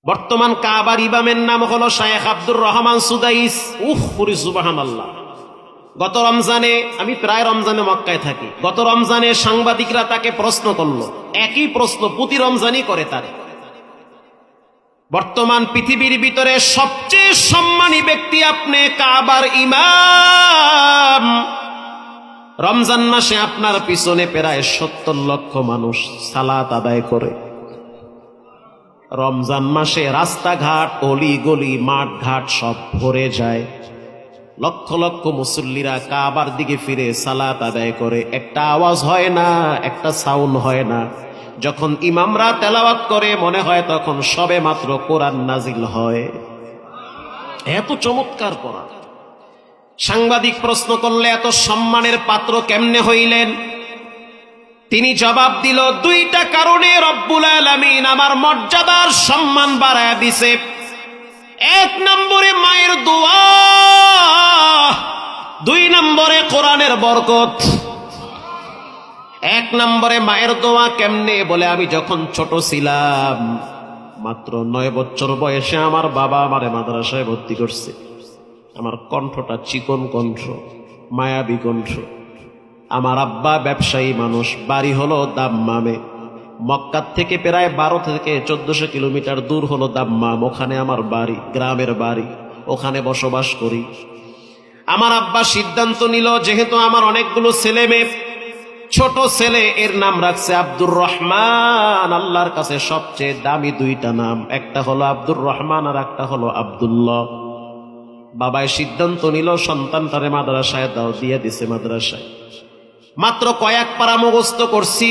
বর্তমান কাবার ইমামের নাম হলো শায়েখ আব্দুর রহমান সুদাইস। সুবহানাল্লাহ। গত রমজানে, আমি প্রায় রমজানে মক্কায় থাকি, গত রমজানে সাংবাদিকরা তাকে প্রশ্ন করলো, একই প্রশ্ন প্রতি রমজানই করে তারে। বর্তমান পৃথিবীর ভিতরে সবচেয়ে সম্মানী ব্যক্তি আপনি, কাবার ইমাম। রমজান মাসে আপনার পিছনে প্রায় 70 লক্ষ মানুষ সালাত আদায় করে। রমজান মাসে রাস্তাঘাট, অলি গলি, মাঠ ঘাট সব ভরে যায়। লক্ষ লক্ষ মুসল্লিরা কাবার দিকে ফিরে সালাত আদায় করে। একটা আওয়াজ হয় না, একটা সাউন্ড হয় না। যখন ইমামরা তেলাওয়াত করে মনে হয় তখন সবে মাত্র কোরআন নাজিল হয়। এত চমৎকার কোরআন। সাংবাদিক প্রশ্ন করলে এত সম্মানের পাত্র কেমনে হইলেন? তিনি জবাব দিল, দুইটা কারণে রব্বুল আলামিন আমার মর্যাদার সম্মান বাড়ায় দিছে। এক নম্বরে মায়ের দোয়া, 2 নম্বরে কোরআনের বরকত। 1 নম্বরে মায়ের দোয়া কেমনে? বলে আমি যখন ছোট ছিলাম, মাত্র 9 বছর বয়সে আমার বাবা আমারে মাদ্রাসায় ভর্তি করছে। আমার কণ্ঠটা চিকন কণ্ঠ, মায়াবী কণ্ঠ। আমার আব্বা ব্যবসায়ী মানুষ, বাড়ি হলো দাম্মামে। মক্কা থেকে প্রায় 12 থেকে 1400 কিলোমিটার দূর হলো দাম্মাম। ওখানে আমার বাড়ি, গ্রামের বাড়ি, ওখানে বসবাস করি। আমার আব্বা সিদ্ধান্ত নিল, যেহেতু আমার অনেকগুলো ছেলে মেয়ে, ছোট ছেলে এর নাম রাখছে আব্দুর রহমান। আল্লাহর কাছে সবচেয়ে দামি 2টা নাম, একটা হলো আব্দুর রহমান আর একটা হলো আব্দুল্লাহ। বাবায় সিদ্ধান্ত নিল সন্তানটারে মাদ্রাসায় দাও, দিয়ে দিছে মাদ্রাসায়। মাত্র কয়েক পারা মুখস্থ করছি,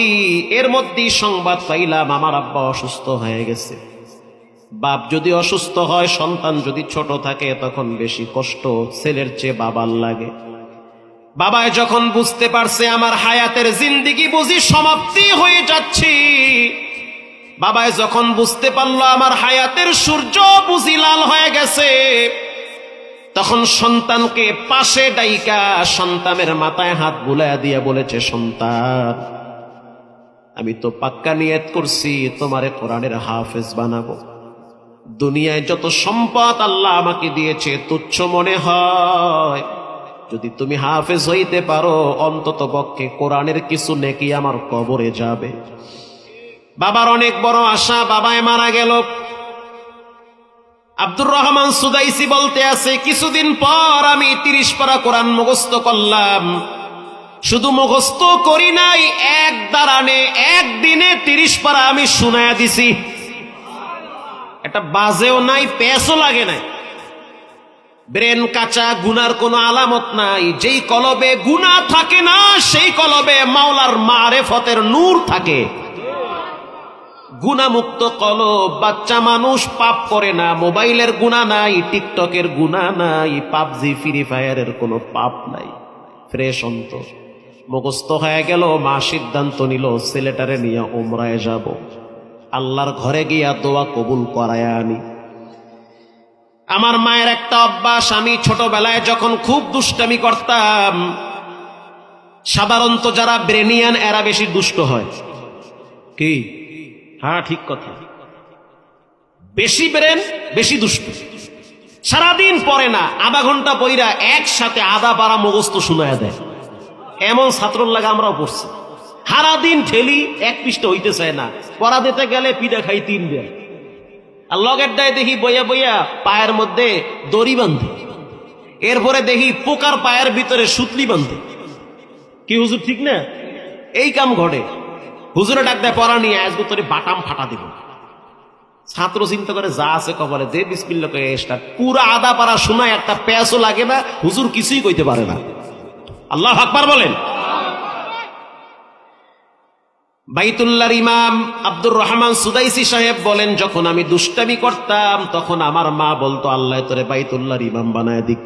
এর মধ্যেই সংবাদ পাইলাম আমার আব্বা অসুস্থ হয়ে গেছে। বাপ যদি অসুস্থ হয়, সন্তান যদি ছোট থাকে, তখন বেশি কষ্ট ছেলের চেয়ে বাবার লাগে। বাবায় যখন বুঝতে পারছে আমার হায়াতের জিন্দেগি বুঝি সমাপ্তি হয়ে যাচ্ছে, বাবায় যখন বুঝতে পারলো আমার হায়াতের সূর্য বুঝি লাল হয়ে গেছে, তখন সন্তানকে পাশে ডাইকা সন্তানের মাথায় হাত বুলাইয়া দিয়ে বলেছে, সন্তান, আমি তো পাক্কা নিয়ত করছি তোমারে কোরআনের হাফেজ বানাবো। দুনিয়ায় যত সম্পদ আল্লাহ আমাকে দিয়েছে তুচ্ছ মনে হয়, যদি তুমি হাফেজ হইতে পারো অন্তত পক্ষে কোরআনের কিছু নেকি আমার কবরে যাবে। বাবার অনেক বড় আশা, বাবায় মারা গেল। আব্দুর রহমান সুদাইসি বলতে আছে, কিছুদিন পর আমি 30 পারা কোরআন মুখস্থ করলাম। শুধু মুখস্থ করি নাই, এক দাঁড়ানে একদিনে 30 পারা আমি শুনায়া দিছি। এটা বাজেও নাই, পেছও লাগে নাই। ব্রেন কাঁচা, গুনার কোনো আলামত নাই। যেই কলবে গুনাহ থাকে না, সেই কলবে মাওলার মারেফতের নূর থাকে। গুনাহমুক্ত কলব, বাচ্চা মানুষ পাপ করে না। মোবাইলের গুনাহ নাই, টিকটকের গুনাহ নাই, পাবজি ফ্রি ফায়ারের কোনো পাপ নাই। ফ্রেশ অন্তর, মুখস্থ হয়ে গেল। মা সিদ্ধান্ত নিল ছেলেটারে নিয়ে উমরায় যাব, আল্লাহর ঘরে গিয়া দোয়া কবুল করায় আনি। আমার মায়ের একটা অভ্যাস, আমি ছোটবেলায় যখন খুব দুষ্টামি করতাম, সাধারণত যারা ব্রেনিয়ান এরা বেশি দুষ্ট হয়। কি? হ্যাঁ, ঠিক কথা। বেশি ব্রেন, বেশি দুষ্ট। সারাদিন পড়ে না, আধা ঘন্টা পইরা একসাথে আধা পারা মুখস্থ শুনায়া দেয়। এমন ছাত্রর লাগে আমরাও পড়ছি। সারাদিন ঠেলি, 1 পৃষ্ঠা হইতে চায় না। পড়া দিতে গেলে পিঠা খাই 3 দিন। আর লগের দায় দেখি বইয়া বইয়া পায়ের মধ্যে দড়ি বাঁধে। এরপরে দেখি পোকার পায়ের ভিতরে সুতলি বাঁধে। কি হুজুর, ঠিক না? এই কাম ঘটে। হুজুরে ডাক দেয়, পড়া নিয়ে আজকে তোরে বাটাম ফাটা দিব। ছাত্র চিন্তা করে, যা আছে কপালে দে, বিসমিল্লাহ কয়ে স্টার্ট। পুরা আধা পারা শোনায়, একটা পেঁয়াজও লাগে না, হুজুর কিছুই কইতে পারে না। আল্লাহু আকবার বলেন। বাইতুল্লাহর ইমাম আব্দুর রহমান সুদাইসি সাহেব বলেন, যখন আমি দুষ্টামি করতাম তখন আমার মা বলতো, আল্লাহ তোরে বাইতুল্লাহর ইমাম বানায় দিক।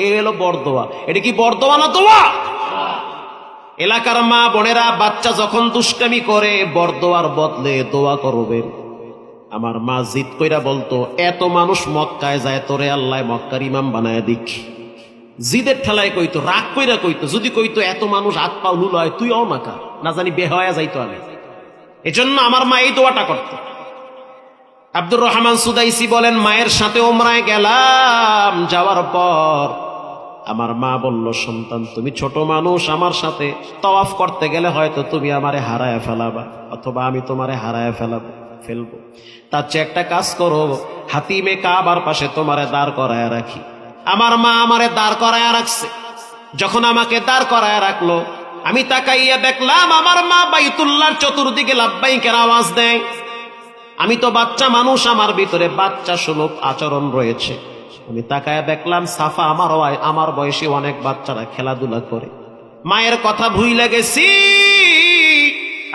এ হলো বরদোয়া। এটা কি বরদোয়া না দোয়া? এলাকার মা বোনেরা, বাচ্চা যখন দুষ্টামি করে বরদোয়ার বদলে দোয়া করবেন। আমার মা জিদ কইরা বলতো, এত মানুষ মক্কায় যায়, তোরে আল্লাহ মক্কার ইমাম বানায় দিক। জিদের ঠেলায় কইতো, রাগ কইরা কইতো। যদি কইতো এত মানুষ হাত পা উলুল হয়, তুই অমাকা, না জানি বেহয়া যাইতো আমি। এজন্য আমার মা এই দোয়াটা করত। আব্দুর রহমান সুদাইসি বলেন, মায়ের সাথে ওমরায় গেলাম, যাওয়ার পর আমার মা বলল, সন্তান তুমি ছোট মানুষ, আমার সাথে তওয়াফ করতে গেলে হয়তো তুমি আমারে হারায় ফেলাবা, অথবা আমি তোমারে হারায় ফেলবো। তার চেয়ে একটা কাজ করো, হাতিমে কাবার পাশে তোমারে দাঁড় করায় রাখি। আমার মা আমারে দাঁড় করায় রাখছে। যখন আমাকে দাঁড় করায় রাখলো, আমি তাকাইয়া দেখলাম আমার মা বাইতুল্লাহর চতুর্দিকে লাব্বাইকের আওয়াজ দেয়। আমি তো বাচ্চা মানুষ, আমার ভিতরে বাচ্চা সুলভ আচরণ রয়েছে। আমি তাকায় দেখলাম সাফা আমার বয়সী অনেক বাচ্চারা খেলাধুলা করে। মায়ের কথা ভুইলা গেছি,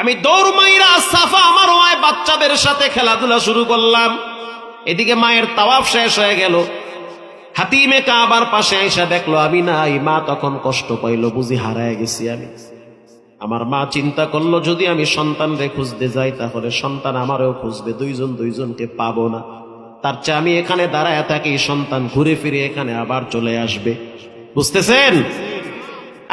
আমি দৌড় মাইরা সাফা আমার বাচ্চাদের সাথে খেলাধুলা শুরু করলাম। এদিকে মায়ের তাওয়াফ শেষ হয়ে গেল, হাতিমে কাবার পাশে এসে দেখলো আমি নাই। মা তখন কষ্ট পাইল, বুঝি হারায় গেছি আমি। আমার মা চিন্তা করলো, যদি আমি সন্তানরে খুঁজতে যাই তাহলে সন্তান আমারও খুঁজবে, দুইজনকে পাবো না। তার চেয়ে আমি এখানে দাঁড়ায় থাকি, সন্তান ঘুরে ফিরে এখানে আবার চলে আসবে। বুঝতেছেন?